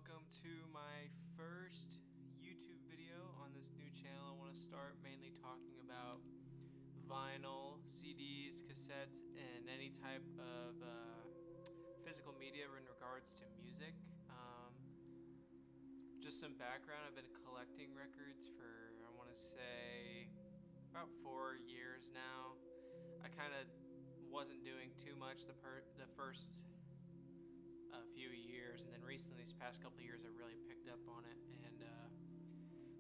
welcome to my first YouTube video on this new channel. I want to start mainly talking about vinyl, CDs, cassettes, and any type of physical media in regards to music. Just some background, I've been collecting records for, I want to say, about 4 years now. I kind of wasn't doing too much the first few years, and then recently, these past couple of years, I really picked up on it. And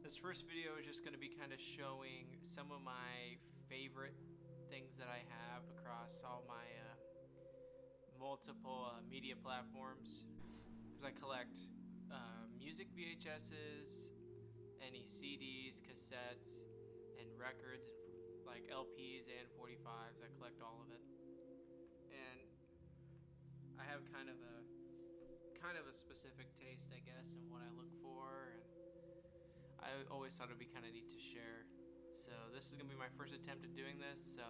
this first video is just going to be kind of showing some of my favorite things that I have across all my multiple media platforms, because I collect music VHSs, any CDs, cassettes, and records, and like LPs and 45s. I collect all of it, and I have kind of a specific taste, I guess, in what I look for, and I always thought it'd be kind of neat to share. So this is gonna be my first attempt at doing this, so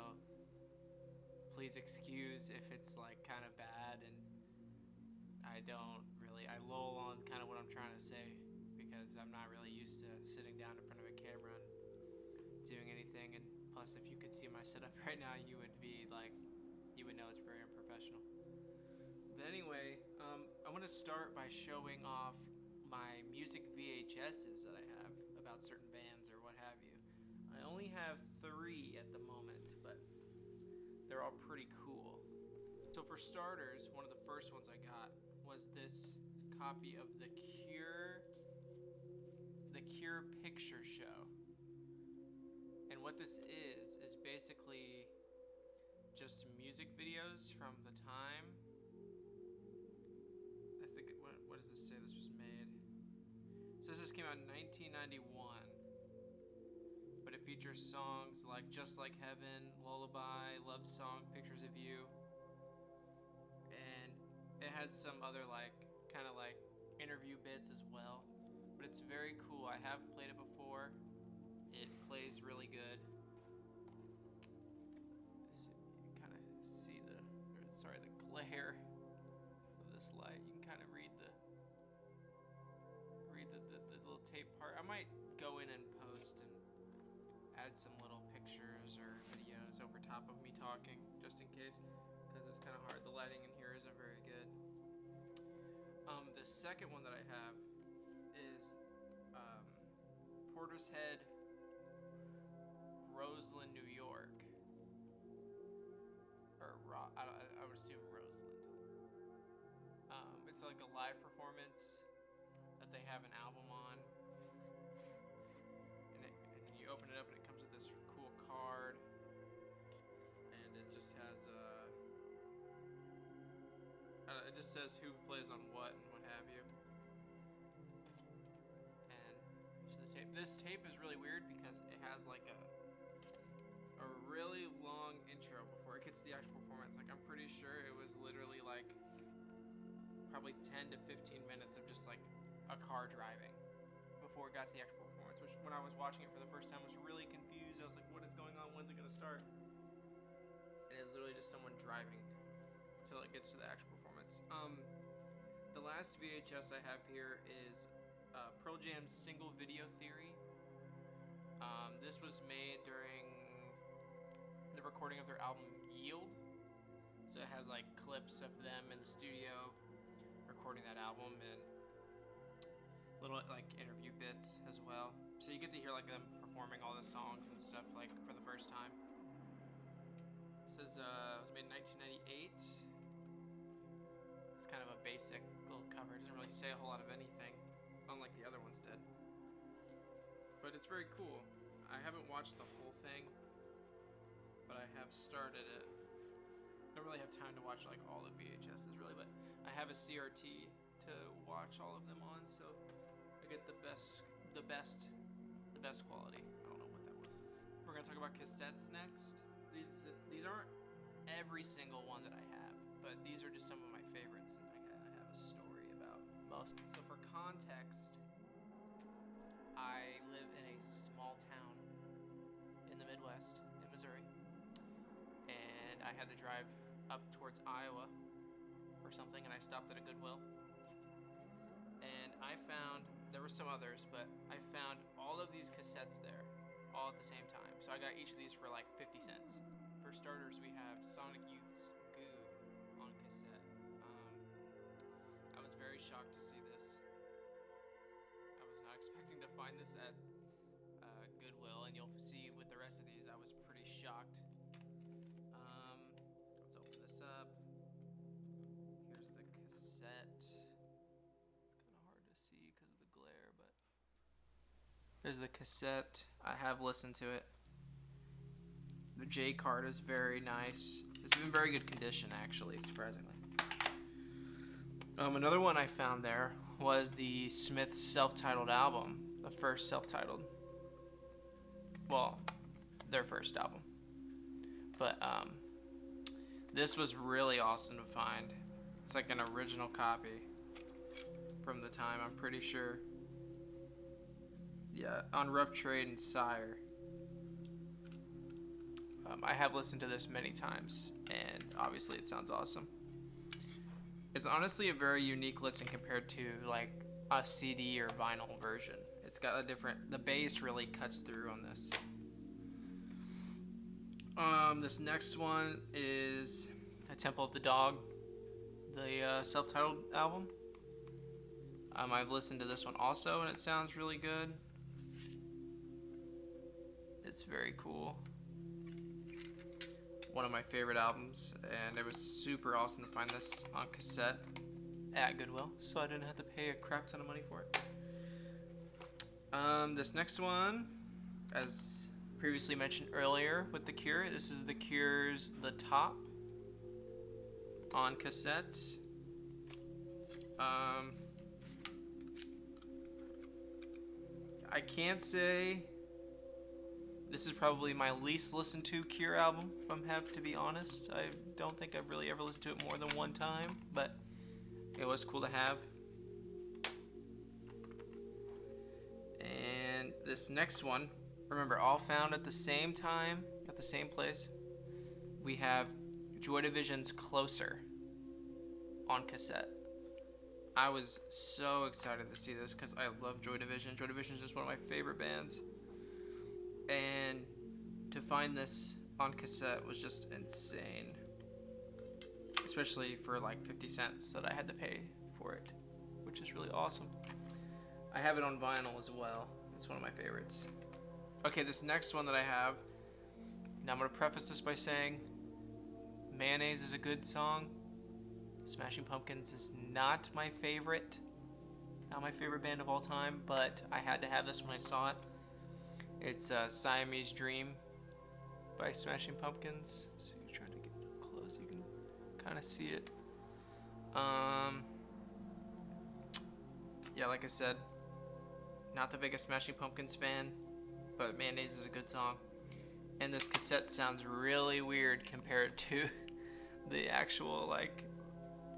please excuse if it's like kind of bad and I lull on kind of what I'm trying to say, because I'm not really used to sitting down in front of a camera and doing anything. And plus, if you could see my setup right now, you would know it's very unprofessional. But anyway, I'm going to start by showing off my music VHSs that I have about certain bands or what have you. I only have 3 at the moment, but they're all pretty cool. So for starters, one of the first ones I got was this copy of The Cure Picture Show. And what this is basically just music videos from the time. I think, what does this say this was made? It says this came out in 1991. But it features songs like Just Like Heaven, Lullaby, Love Song, Pictures of You. And it has some other kind of interview bits as well. But it's very cool. I have played it before. It plays really good. You kind of see the glare of this light. You can kind of read the little tape part. I might go in and post and add some little pictures or videos over top of me talking, just in case, because it's kind of hard. The lighting in here isn't very good. The second one that I have is Portishead, Roseland, New York, or I would assume Roseland. It's like a live performance that they have an album on, and you open it up and it comes with this cool card, and it just has it just says who plays on what and what have you. And the tape. This tape is really weird because it has like a really long intro before it gets to the actual performance. Like, I'm pretty sure it was literally like probably 10 to 15 minutes of just like a car driving before it got to the actual performance, which when I was watching it for the first time, I was really confused. I was like, what is going on? When's it going to start? And it's literally just someone driving until it gets to the actual performance. The last VHS I have here is Pearl Jam's Single Video Theory. This was made during the recording of their album Yield. So it has like clips of them in the studio recording that album and little like interview bits as well. So you get to hear like them performing all the songs and stuff like for the first time. It says it was made in 1998. It's kind of a basic little cover. It doesn't really say a whole lot of anything, unlike the other ones did. But it's very cool. I haven't watched the whole thing, but I have started it. I don't really have time to watch like all the VHSs really, but I have a CRT to watch all of them on, so I get the best quality. I don't know what that was. We're gonna talk about cassettes next. These aren't every single one that I have, but these are just some of my favorites, and I have a story about most. So for context, I live in a small town in the Midwest, in Missouri, and I had to drive up towards Iowa for something, and I stopped at a Goodwill, and I found, there were some others, but I found all of these cassettes there, all at the same time. So I got each of these for like 50 cents. For starters, we have Sonic Youth's Goo on cassette. I was very shocked to see this. I was not expecting to find this at Goodwill, and you'll see with the rest of these, I was pretty shocked. Let's open this up. Here's the cassette. It's kind of hard to see because of the glare, but there's the cassette. I have listened to it. The J card is very nice. It's in very good condition, actually, surprisingly. Another one I found there was the Smiths self-titled album, the first self-titled. Well, their first album. But this was really awesome to find. It's like an original copy from the time, I'm pretty sure. Yeah, on Rough Trade and Sire. I have listened to this many times, and obviously it sounds awesome. It's honestly a very unique listen compared to like a CD or vinyl version. It's got a different, the bass really cuts through on this. This next one is A Temple of the Dog, the self-titled album. I've listened to this one also, and it sounds really good. It's very cool. One of my favorite albums, and it was super awesome to find this on cassette at Goodwill, so I didn't have to pay a crap ton of money for it. This next one, as previously mentioned earlier with The Cure, this is The Cure's The Top on cassette. I can't say this is probably my least listened to Cure album, if I have to be honest. I don't think I've really ever listened to it more than one time, but it was cool to have. And this next one, remember, all found at the same time, at the same place. We have Joy Division's Closer on cassette. I was so excited to see this because I love Joy Division. Joy Division is just one of my favorite bands. And to find this on cassette was just insane. Especially for like 50 cents that I had to pay for it, which is really awesome. I have it on vinyl as well. It's one of my favorites. Okay, this next one that I have, now I'm going to preface this by saying Mayonnaise is a good song. Smashing Pumpkins is not my favorite. Not my favorite band of all time, but I had to have this when I saw it. It's Siamese Dream by Smashing Pumpkins. So you try to get up close, you can kind of see it. Yeah, like I said, not the biggest Smashing Pumpkins fan, but Mayonnaise is a good song. And this cassette sounds really weird compared to the actual, like,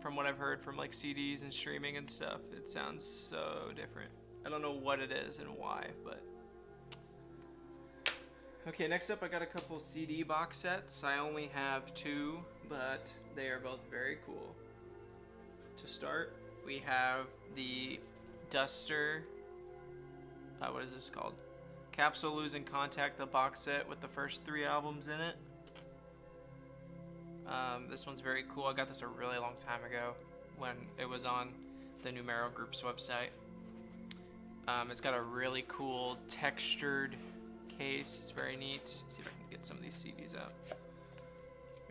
from what I've heard from like CDs and streaming and stuff. It sounds so different. I don't know what it is and why, but okay, next up I got a couple CD box sets. I only have two, but they are both very cool. To start, we have the Duster, what is this called? Capsule Losing Contact, the box set with the first 3 albums in it. This one's very cool. I got this a really long time ago when it was on the Numero Group's website. It's got a really cool textured case. It's very neat. See if I can get some of these CDs out.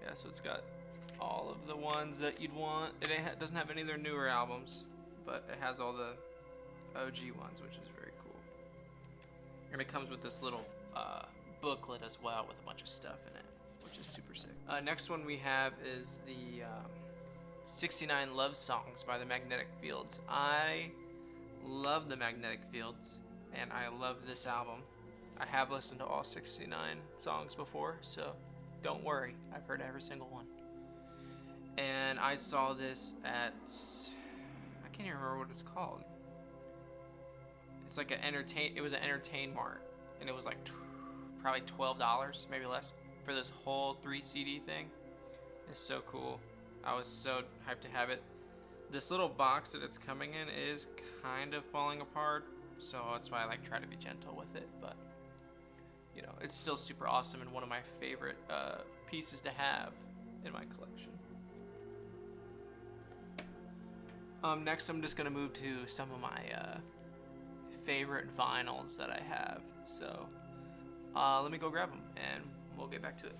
Yeah, so it's got all of the ones that you'd want. It doesn't have any of their newer albums, but it has all the OG ones, which is very cool. And it comes with this little booklet as well with a bunch of stuff in it, which is super sick. Next one we have is the 69 Love Songs by the Magnetic Fields. I love the Magnetic Fields, and I love this album. I have listened to all 69 songs before, so don't worry. I've heard every single one. And I saw this at, I can't even remember what it's called. It's like it was an Entertain Mart, and it was like probably $12, maybe less, for this whole 3 CD thing. It's so cool. I was so hyped to have it. this little box that it's coming in is kind of falling apart, so that's why I like try to be gentle with it. But you know, it's still super awesome and one of my favorite pieces to have in my collection. Next, I'm just gonna move to some of my favorite vinyls that I have. So let me go grab them and we'll get back to it.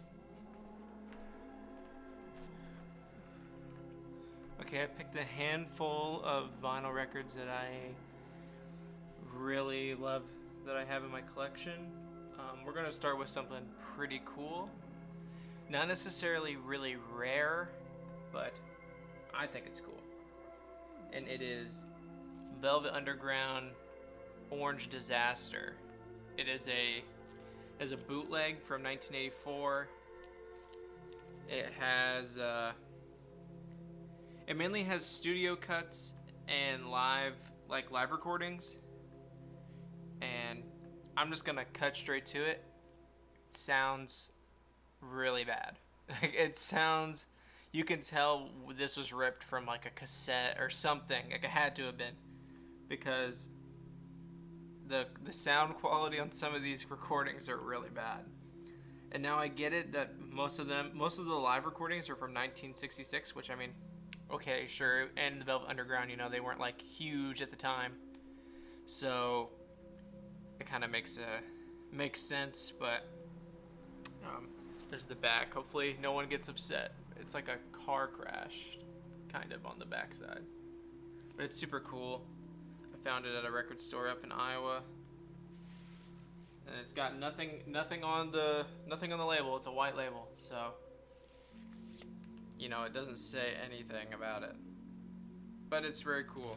Okay, I picked a handful of vinyl records that I really love that I have in my collection. We're going to start with something pretty cool. Not necessarily really rare, but I think it's cool. And it is Velvet Underground Orange Disaster. It is a bootleg from 1984. It has it mainly has studio cuts and live recordings. And I'm just gonna cut straight to it. It sounds really bad. It sounds, you can tell this was ripped from like a cassette or something. Like it had to have been, because the sound quality on some of these recordings are really bad. And now I get it that most of the live recordings are from 1966, which I mean, okay, sure. And the Velvet Underground, you know, they weren't like huge at the time, so it kind of makes sense. But this is the back. Hopefully no one gets upset. It's like a car crash kind of on the back side, but it's super cool. I found it at a record store up in Iowa, and it's got nothing on the label. It's a white label, so you know, it doesn't say anything about it, but it's very cool.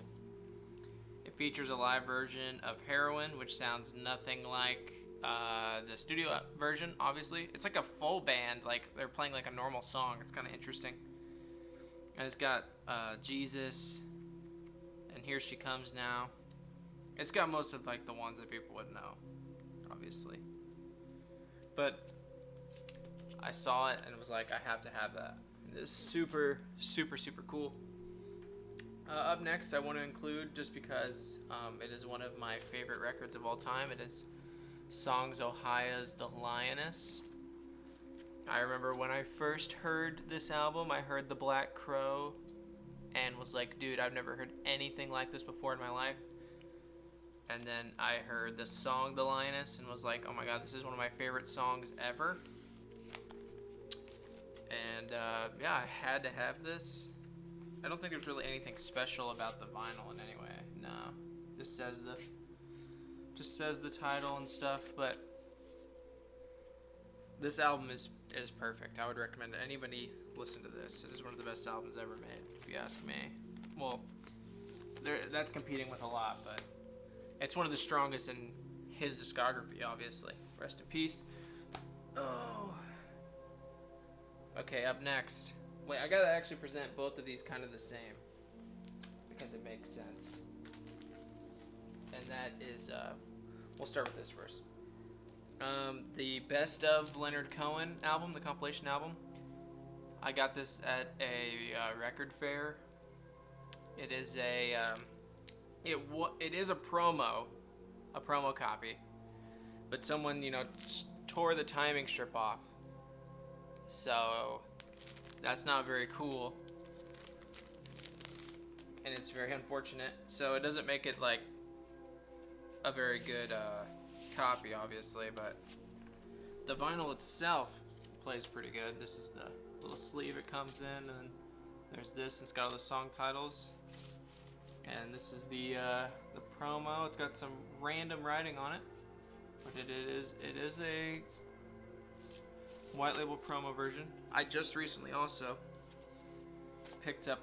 It features a live version of Heroin, which sounds nothing like the studio version, obviously. It's like a full band, like they're playing like a normal song. It's kind of interesting. And it's got Jesus and Here She Comes Now. It's got most of like the ones that people would know, obviously. But I saw it and was like, I have to have that. It's super, super, super cool. Up next, I want to include, just because it is one of my favorite records of all time, it is Songs Ohia's The Lioness. I remember when I first heard this album, I heard The Black Crow and was like, dude, I've never heard anything like this before in my life. And then I heard the song The Lioness and was like, oh my god, this is one of my favorite songs ever. And yeah, I had to have this. I don't think there's really anything special about the vinyl in any way. No, just says the title and stuff. But this album is perfect. I would recommend anybody listen to this. It is one of the best albums ever made, if you ask me. Well, that's competing with a lot, but it's one of the strongest in his discography, obviously. Rest in peace. Oh. Okay, up next. Wait, I gotta actually present both of these kind of the same, because it makes sense. And that is, we'll start with this first. The Best of Leonard Cohen album, the compilation album. I got this at a record fair. It is it is a promo copy, but someone, you know, tore the timing strip off. So that's not very cool, and it's very unfortunate. So it doesn't make it like a very good copy, obviously, but the vinyl itself plays pretty good. This is the little sleeve it comes in, and there's this. It's got all the song titles, and this is the promo. It's got some random writing on it, but it is a white label promo version. I just recently also picked up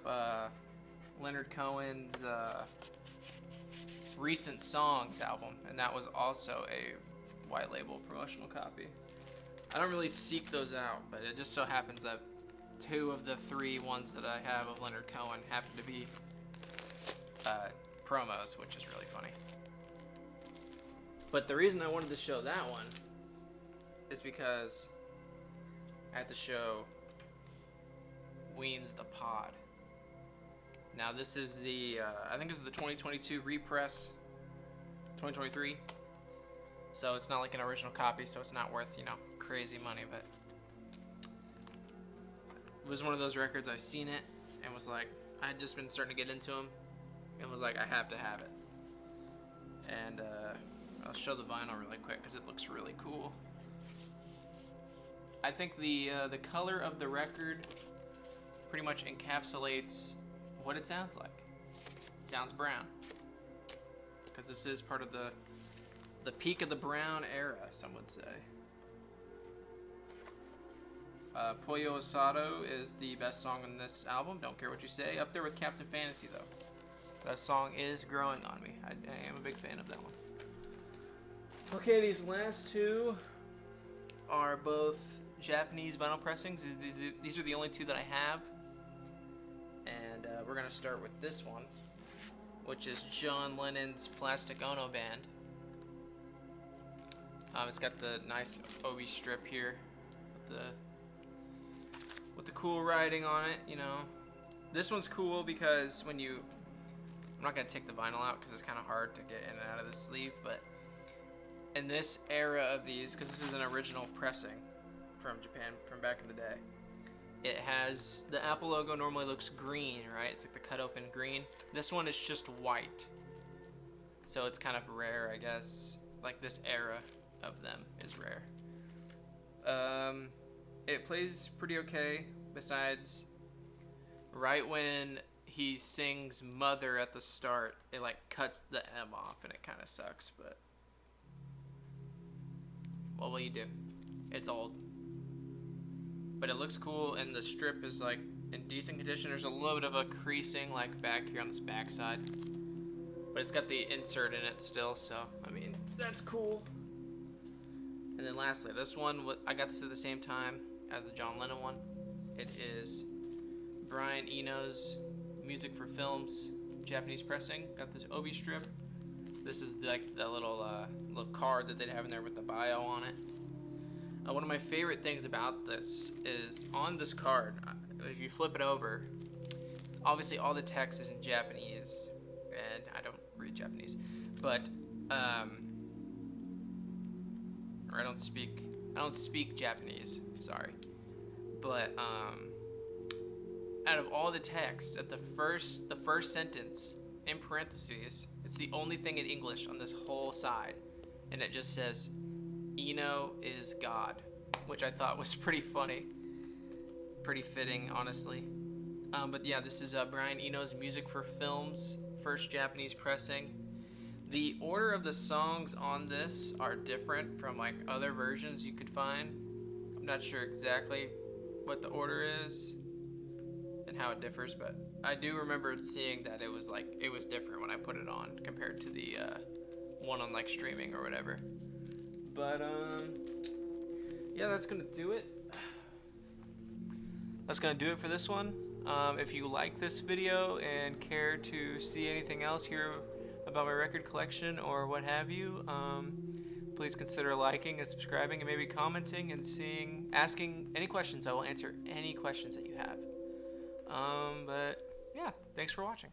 Leonard Cohen's Recent Songs album, and that was also a white label promotional copy. I don't really seek those out, but it just so happens that two of the three ones that I have of Leonard Cohen happen to be promos, which is really funny. But the reason I wanted to show that one is because at the show Ween's the Pod, Now this is the, I think this is the 2022 repress, 2023. So it's not like an original copy, so it's not worth, you know, crazy money, but it was one of those records, I seen it and was like, I had just been starting to get into them and was like, I have to have it. And I'll show the vinyl really quick because it looks really cool. I think the color of the record pretty much encapsulates what it sounds like. It sounds brown, because this is part of the peak of the brown era, some would say. Pollo Asado is the best song on this album, don't care what you say. Up there with Captain Fantasy, though. That song is growing on me. I am a big fan of that one. Okay, these last two are both Japanese vinyl pressings. These are the only two that I have. And we're going to start with this one, which is John Lennon's Plastic Ono Band. It's got the nice obi strip here with the cool writing on it, you know. This one's cool because when you... I'm not going to take the vinyl out because it's kind of hard to get in and out of the sleeve, but in this era of these, because this is an original pressing from Japan from back in the day, it has the Apple logo normally looks green, right? It's like the cut open green. This one is just white, so it's kind of rare, I guess. Like this era of them is rare. It plays pretty okay, besides right when he sings Mother at the start, it like cuts the M off and it kind of sucks, but what will you do? It's old. But it looks cool, and the strip is like in decent condition. There's a little bit of a creasing like back here on this back side, but it's got the insert in it still, so I mean, that's cool. And then lastly, this one, I got this at the same time as the John Lennon one. It is Brian Eno's Music for Films Japanese pressing. Got this obi strip. This is like the little card that they'd have in there with the bio on it. One of my favorite things about this is on this card, if you flip it over, obviously all the text is in Japanese, and I don't read Japanese, but or I don't speak Japanese, sorry. But out of all the text, at the first sentence in parentheses, it's the only thing in English on this whole side, and it just says Eno is God, which I thought was pretty funny, pretty fitting, honestly. But yeah, this is Brian Eno's Music for Films, first Japanese pressing. The order of the songs on this are different from like other versions you could find. I'm not sure exactly what the order is and how it differs, but I do remember seeing that it was different when I put it on compared to the one on like streaming or whatever. But yeah, that's gonna do it. That's gonna do it for this one. If you like this video and care to see anything else here about my record collection or what have you, please consider liking and subscribing and maybe commenting and asking any questions. I will answer any questions that you have. But yeah, thanks for watching.